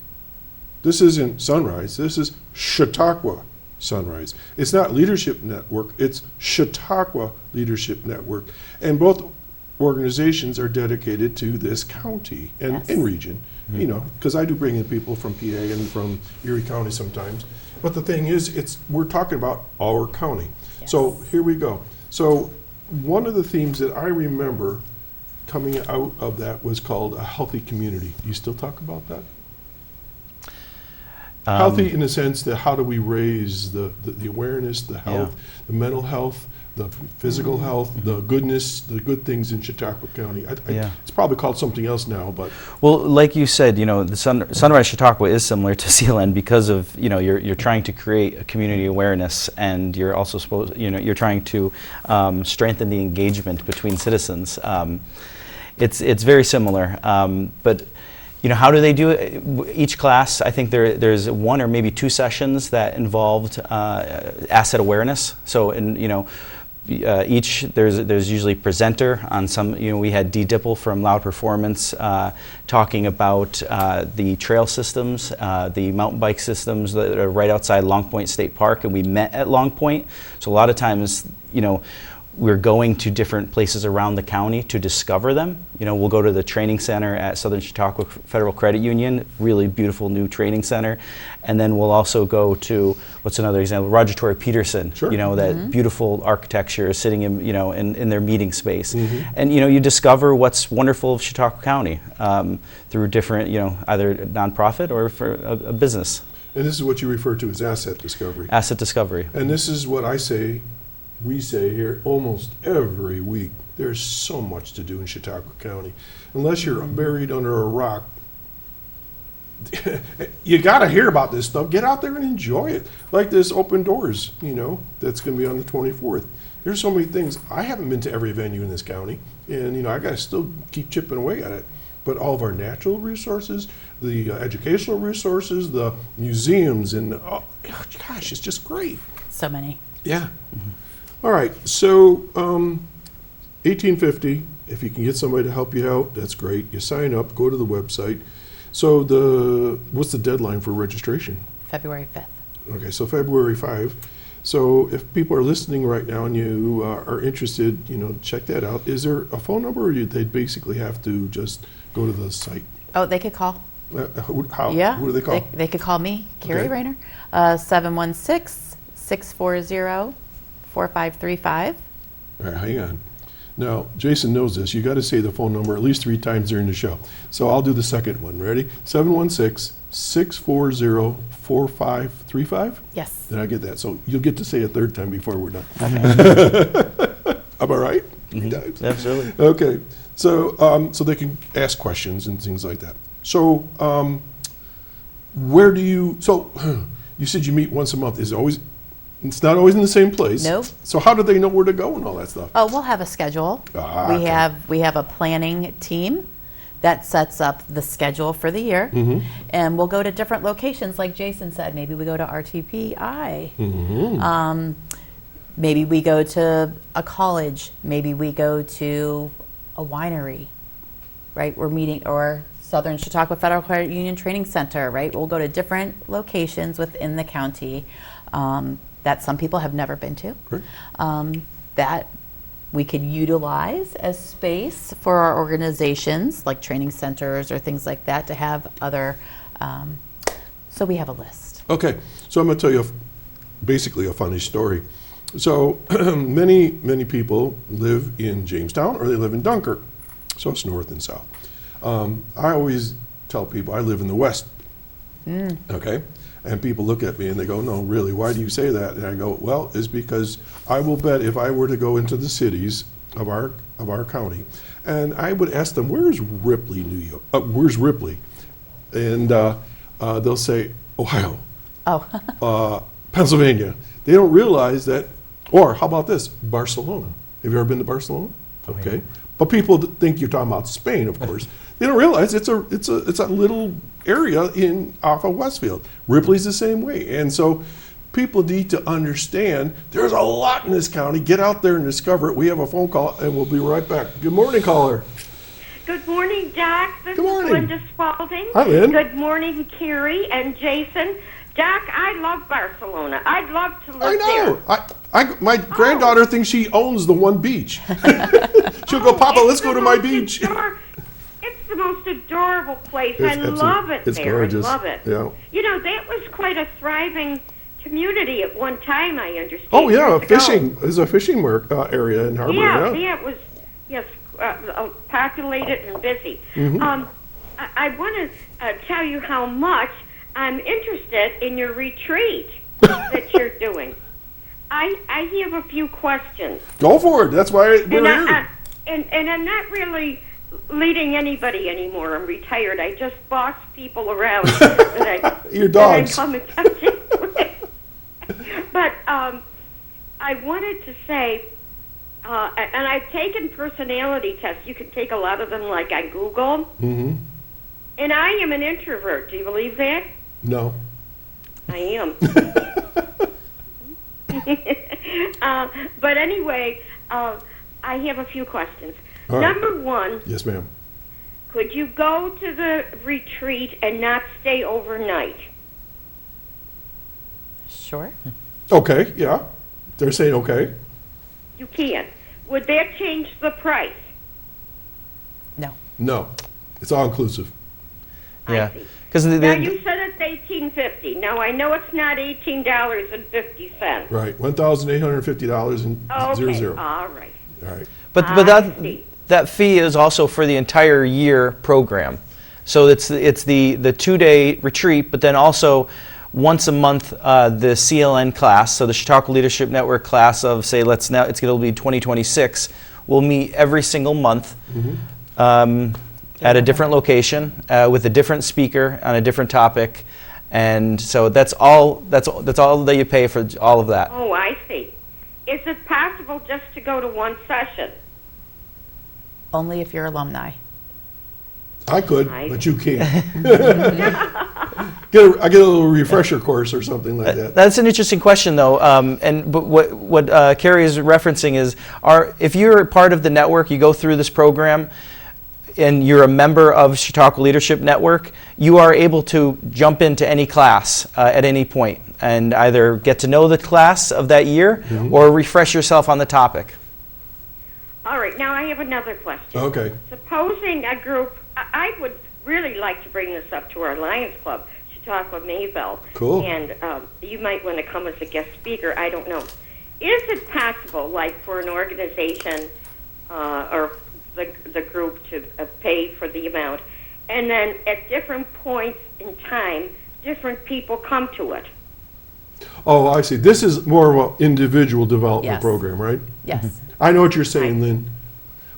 This isn't Sunrise, this is Chautauqua Sunrise. It's not Leadership Network, it's Chautauqua Leadership Network. And both organizations are dedicated to this county and region, you know, because I do bring in people from PA and from Erie County sometimes. But the thing is, we're talking about our county. So here we go. So one of the themes that I remember coming out of that was called a healthy community. Do you still talk about that? Healthy in the sense that how do we raise the awareness, the health, the mental health, the physical health, the goodness, the good things in Chautauqua County. It's probably called something else now, but. Well, like you said, you know, the Sunrise Chautauqua is similar to CLN because of, you know, you're trying to create a community awareness, and you're also you're trying to strengthen the engagement between citizens. It's very similar, but You know, how do they do it? Each class, I think there's one or maybe two sessions that involved asset awareness. So, there's usually presenter on some. You know, we had Dee Dipple from Loud Performance talking about the trail systems, the mountain bike systems that are right outside Long Point State Park, and we met at Long Point. So a lot of times, you know, we're going to different places around the county to discover them. You know, we'll go to the training center at Southern Chautauqua Federal Credit Union, really beautiful new training center. And then we'll also go to, what's another example, Roger Torrey Peterson. Sure. You know, that beautiful architecture sitting in, you know, in their meeting space. And, you know, you discover what's wonderful of Chautauqua County through different, you know, either nonprofit or for a business. And this is what you refer to as asset discovery. Asset discovery. And this is what we say here almost every week. There's so much to do in Chautauqua County. Unless you're buried under a rock, you got to hear about this stuff. Get out there and enjoy it. Like this Open Doors, you know, that's going to be on the 24th. There's so many things. I haven't been to every venue in this county, and, you know, I got to still keep chipping away at it. But all of our natural resources, the educational resources, the museums, and, oh, gosh, it's just great. So many. Yeah. All right, so 1850, if you can get somebody to help you out, that's great. You sign up, go to the website. So what's the deadline for registration? February 5th. Okay, so February 5. So if people are listening right now and you are interested, you know, check that out. Is there a phone number, or do they basically have to just go to the site? Oh, they could call. How? Yeah. Who do they call? They could call me, Carri Okay. Raynor, 716-640-4535. All right, hang on. Now, Jason knows this. You got to say the phone number at least 3 times during the show. So I'll do the second one. Ready? 716-640-4535? Yes. Did I get that? So you'll get to say a third time before we're done. Am I right? 3 times. Absolutely. Okay. So so they can ask questions and things like that. So where do you, so you said you meet once a month. It's not always in the same place. Nope. So how do they know where to go and all that stuff? Oh, we'll have a schedule. Okay. We have a planning team that sets up the schedule for the year, and we'll go to different locations, like Jason said. Maybe we go to RTPI. Maybe we go to a college. Maybe we go to a winery, right? We're meeting, or Southern Chautauqua Federal Credit Union Training Center, right? We'll go to different locations within the county that some people have never been to, that we could utilize as space for our organizations, like training centers or things like that, to have other, so we have a list. Okay, so I'm going to tell you basically a funny story. So many people live in Jamestown or they live in Dunkirk, so it's north and south. I always tell people I live in the west, okay? And people look at me and they go, no, really, why do you say that? And I go, well, it's because I will bet if I were to go into the cities of our county, and I would ask them, where's Ripley, New York? Where's Ripley? And they'll say, Ohio, Pennsylvania. They don't realize that, or how about this, Barcelona. Have you ever been to Barcelona? Okay. But people think you're talking about Spain, of course. They don't realize it's a little area off of Westfield. Ripley's the same way. And so people need to understand there's a lot in this county. Get out there and discover it. We have a phone call, and we'll be right back. Good morning, caller. Good morning, Doc. This Good morning. is Linda Spalding. Hi, Lynn. Good morning, Carrie and Jason. Doc, I love Barcelona. I'd love to live I know. there. My granddaughter thinks she owns the one beach. She'll go, Papa, let's go to my beach. It's the most adorable place. It's I love it it's there. gorgeous. I love it. Yeah. You know, that was quite a thriving community at one time, I understand. Oh, yeah, years ago. fishing. There's a fishing area in Harbor. Yeah, it was, yes, populated and busy. I want to tell you how much I'm interested in your retreat that you're doing. I have a few questions. Go for it. That's why we're here. And I'm not really leading anybody anymore. I'm retired. I just boss people around Your dogs. that I come in touch with. But I wanted to say, and I've taken personality tests. You can take a lot of them, like on Google. And I am an introvert. Do you believe that? No. I am. But anyway, I have a few questions. All right. Number one, Yes, ma'am. could you go to the retreat and not stay overnight? Sure. Okay, yeah. They're saying okay. You can. Would that change the price? No. No. It's all inclusive. Yeah. I see. Because Now you said it's $18.50. Now I know it's not $18.50. Right. $1,850 and Okay. 00. All right. All right. But I see. that fee is also for the entire year program. So it's the 2-day retreat, but then also once a month the CLN class, so the Chautauqua Leadership Network class of, say, it's going to be 2026, will meet every single month at a different location with a different speaker on a different topic. And so that's all that you pay for all of that. Oh, I see. Is it possible just to go to one session? Only if you're alumni. I could, I- but you can't. I get a little refresher course or something like that. That's an interesting question, though. But what Carri is referencing is, if you're part of the network, you go through this program, and you're a member of Chautauqua Leadership Network, you are able to jump into any class at any point and either get to know the class of that year or refresh yourself on the topic. All right. Now I have another question. Okay. Supposing a group, I would really like to bring this up to our Lions Club, Chautauqua Mayville. Cool. And you might want to come as a guest speaker. I don't know. Is it possible, like for an organization or the group to pay for the amount, and then at different points in time, different people come to it? Oh, I see. This is more of an individual development Yes. program, right? Yes. I know what you're saying, Lynn.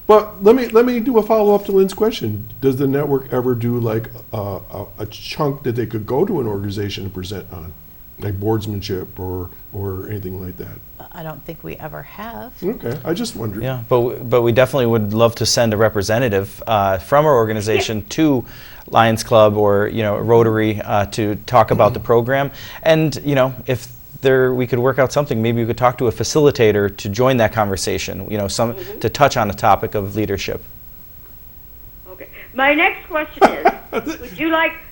But let me do a follow-up to Lynn's question. Does the network ever do like a chunk that they could go to an organization and present on, like boardsmanship or anything like that? I don't think we ever have. Okay, I just wondered. Yeah, but we definitely would love to send a representative from our organization to Lions Club or Rotary to talk about the program. And if we could work out something, maybe we could talk to a facilitator to join that conversation. To touch on a topic of leadership. Okay. My next question is: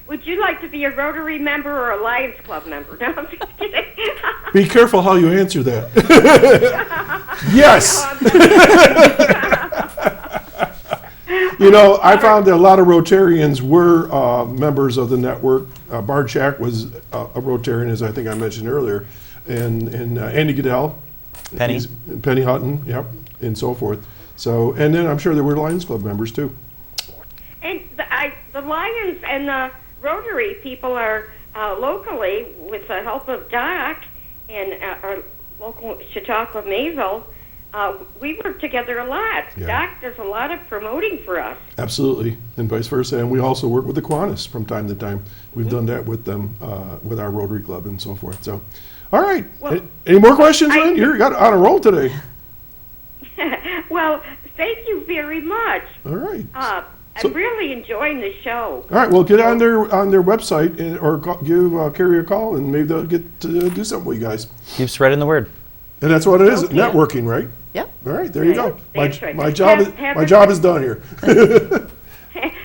Would you like to be a Rotary member or a Lions Club member? No, I'm just kidding. Be careful how you answer that. Yes. I found that a lot of Rotarians were members of the network. Bart Shack was a Rotarian, as I think I mentioned earlier, and Andy Goodell, Penny Hutton, yep, and so forth. So, and then I'm sure there were Lions Club members too. And the Lions and the Rotary people are locally, with the help of Doc and our local Chautauqua Mayville, we work together a lot. Yeah. Doc does a lot of promoting for us. Absolutely, and vice versa. And we also work with the Kiwanis from time to time. We've done that with them, with our Rotary Club and so forth. So, all right. Well, any more questions, Lynn? You got on a roll today. Well, thank you very much. All right. I'm really enjoying the show. All right. Well, get on their website or give Carri a call, and maybe they'll get to do something with you guys. Keep spreading the word. And that's what it is, Okay. networking, right? Yep. All right. There you go. That's right. My job is done here.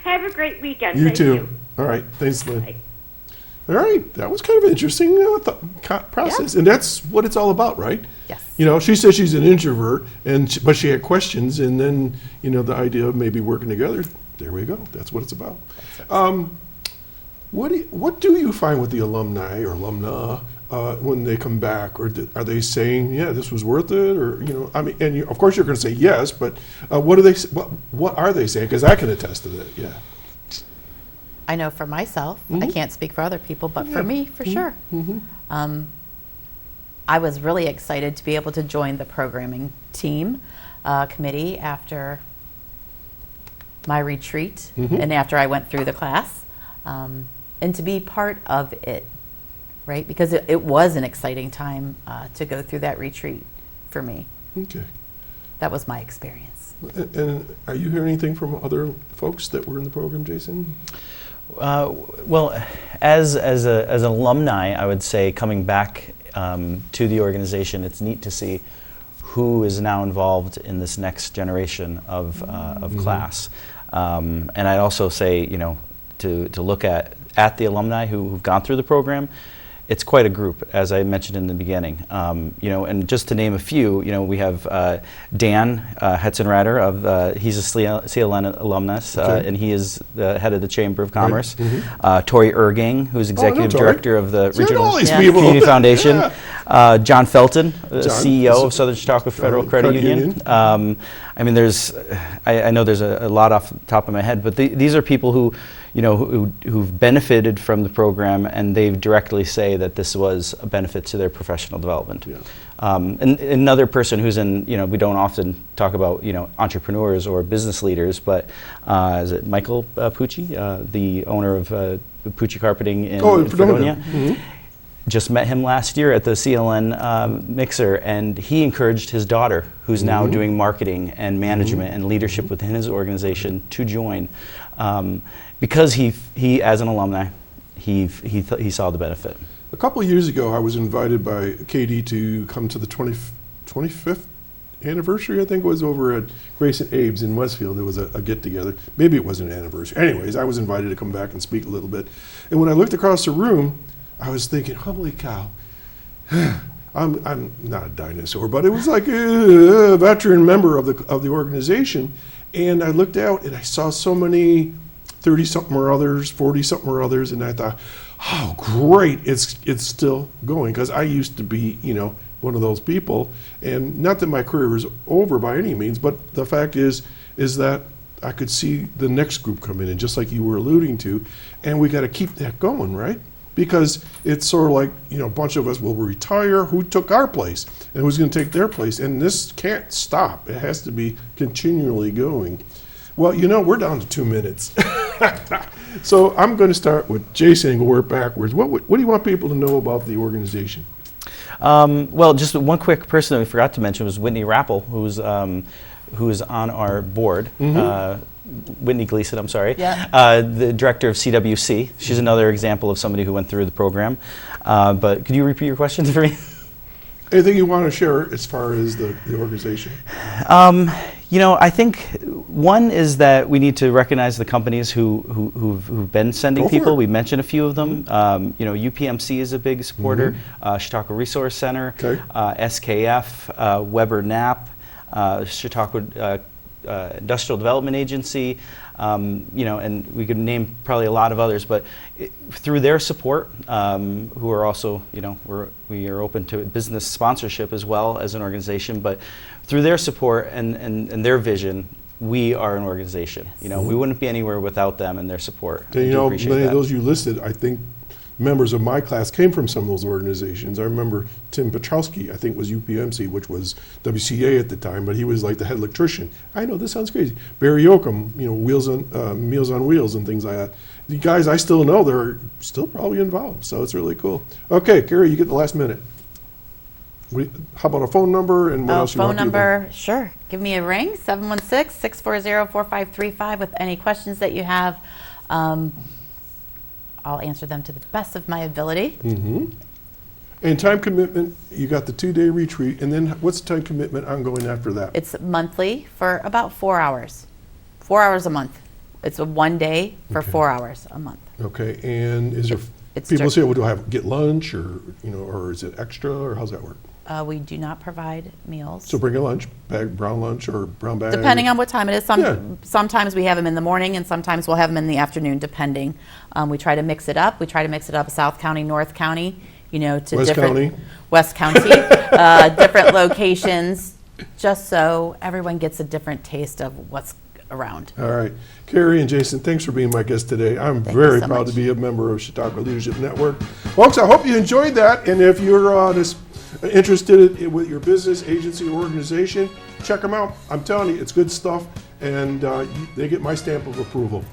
Have a great weekend. You Thank too. You. All right. Thanks, Lynn. Bye. All right. That was kind of an interesting process, and that's what it's all about, right? Yes. She says she's an introvert, but she had questions, and then the idea of maybe working together. There we go. That's what it's about. What do you find with the alumni or alumna when they come back, or are they saying, yeah, this was worth it, or of course you're going to say yes, but what are they saying? Because I can attest to that. Yeah. I know for myself, I can't speak for other people, but for me, for sure. I was really excited to be able to join the programming team committee after my retreat and after I went through the class, and to be part of it, right? Because it was an exciting time to go through that retreat for me. Okay. That was my experience. And are you hearing anything from other folks that were in the program, Jason? Well, as an alumni, I would say coming back to the organization, it's neat to see who is now involved in this next generation of class. And I'd also say, to look at the alumni who've gone through the program, it's quite a group, as I mentioned in the beginning. And just to name a few, we have Dan Hetzenrader he's a CLN alumnus, and he is the head of the Chamber of Commerce. Right. Tori Ergang, who's executive director of the Regional Community Foundation. Yeah. John Felton, CEO of Southern Chautauqua Federal Credit Union. I mean, I know there's a lot off the top of my head, but these are people who, who've benefited from the program, and they directly say that this was a benefit to their professional development. Yeah. And another person who's in, we don't often talk about, entrepreneurs or business leaders, but is it Michael Pucci, the owner of Pucci Carpeting in Fredonia? Mm-hmm. Just met him last year at the CLN Mixer, and he encouraged his daughter, who's now doing marketing and management and leadership within his organization, to join, because he as an alumni, he saw the benefit. A couple of years ago, I was invited by Katie to come to the 25th anniversary, I think it was, over at Grace and Abe's in Westfield. There was a get-together. Maybe it wasn't an anniversary. Anyways, I was invited to come back and speak a little bit. And when I looked across the room, I was thinking, holy cow, I'm not a dinosaur, but it was like a veteran member of the organization. And I looked out and I saw so many 30-something or others, 40-something or others, and I thought, oh, great, it's still going. Because I used to be, one of those people. And not that my career is over by any means, but the fact is that I could see the next group come in, and just like you were alluding to, and we got to keep that going, right? Because it's sort of like, a bunch of us will retire. Who took our place? And who's going to take their place? And this can't stop. It has to be continually going. Well, we're down to 2 minutes. So I'm going to start with Jason and go work backwards. What do you want people to know about the organization? Well, just one quick person that we forgot to mention was Whitney Rappel, who's on our board. Whitney Gleason, I'm sorry, the director of CWC. She's another example of somebody who went through the program. But could you repeat your question for me? Anything you want to share as far as the organization? I think one is that we need to recognize the companies who've been sending people. We mentioned a few of them. UPMC is a big supporter. Chautauqua Resource Center, SKF, Weber Knapp, Chautauqua Industrial Development Agency, and we could name probably a lot of others, but through their support, who are also, we are open to business sponsorship as well as an organization, but through their support and their vision, we are an organization. We wouldn't be anywhere without them and their support. And many of those you listed, I think members of my class came from some of those organizations. I remember Tim Petrowski, I think was UPMC, which was WCA at the time, but he was like the head electrician. I know, this sounds crazy. Barry Yoakum, Meals on Wheels and things like that. The guys I still know, they're still probably involved, so it's really cool. Okay, Carrie, you get the last minute. How about a phone number and what else you want to do? Phone number, sure. Give me a ring, 716-640-4535 with any questions that you have. I'll answer them to the best of my ability. And time commitment, you got the 2-day retreat, and then what's the time commitment ongoing after that? It's monthly for about 4 hours. 4 hours a month. It's a 1 day for 4 hours a month. Okay, and is there people say, well, do I have get lunch or or is it extra, or how's that work? We do not provide meals. So bring a lunch bag, brown lunch or brown bag. Depending on what time it is. Sometimes we have them in the morning, and sometimes we'll have them in the afternoon, depending. We try to mix it up. We try to mix it up South County, North County, to West County, different locations, just so everyone gets a different taste of what's around. All right. Carrie and Jason, thanks for being my guest today. I'm very proud to be a member of Chautauqua Leadership Network. Folks, I hope you enjoyed that, and if you're interested with your business, agency, or organization, check them out. I'm telling you, it's good stuff, and they get my stamp of approval.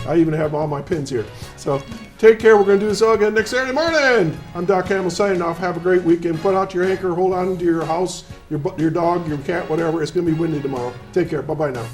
I even have all my pins here. So take care. We're going to do this all again next Saturday morning. I'm Doc Hamels signing off. Have a great weekend. Put out your anchor. Hold on to your house, your dog, your cat, whatever. It's going to be windy tomorrow. Take care. Bye-bye now.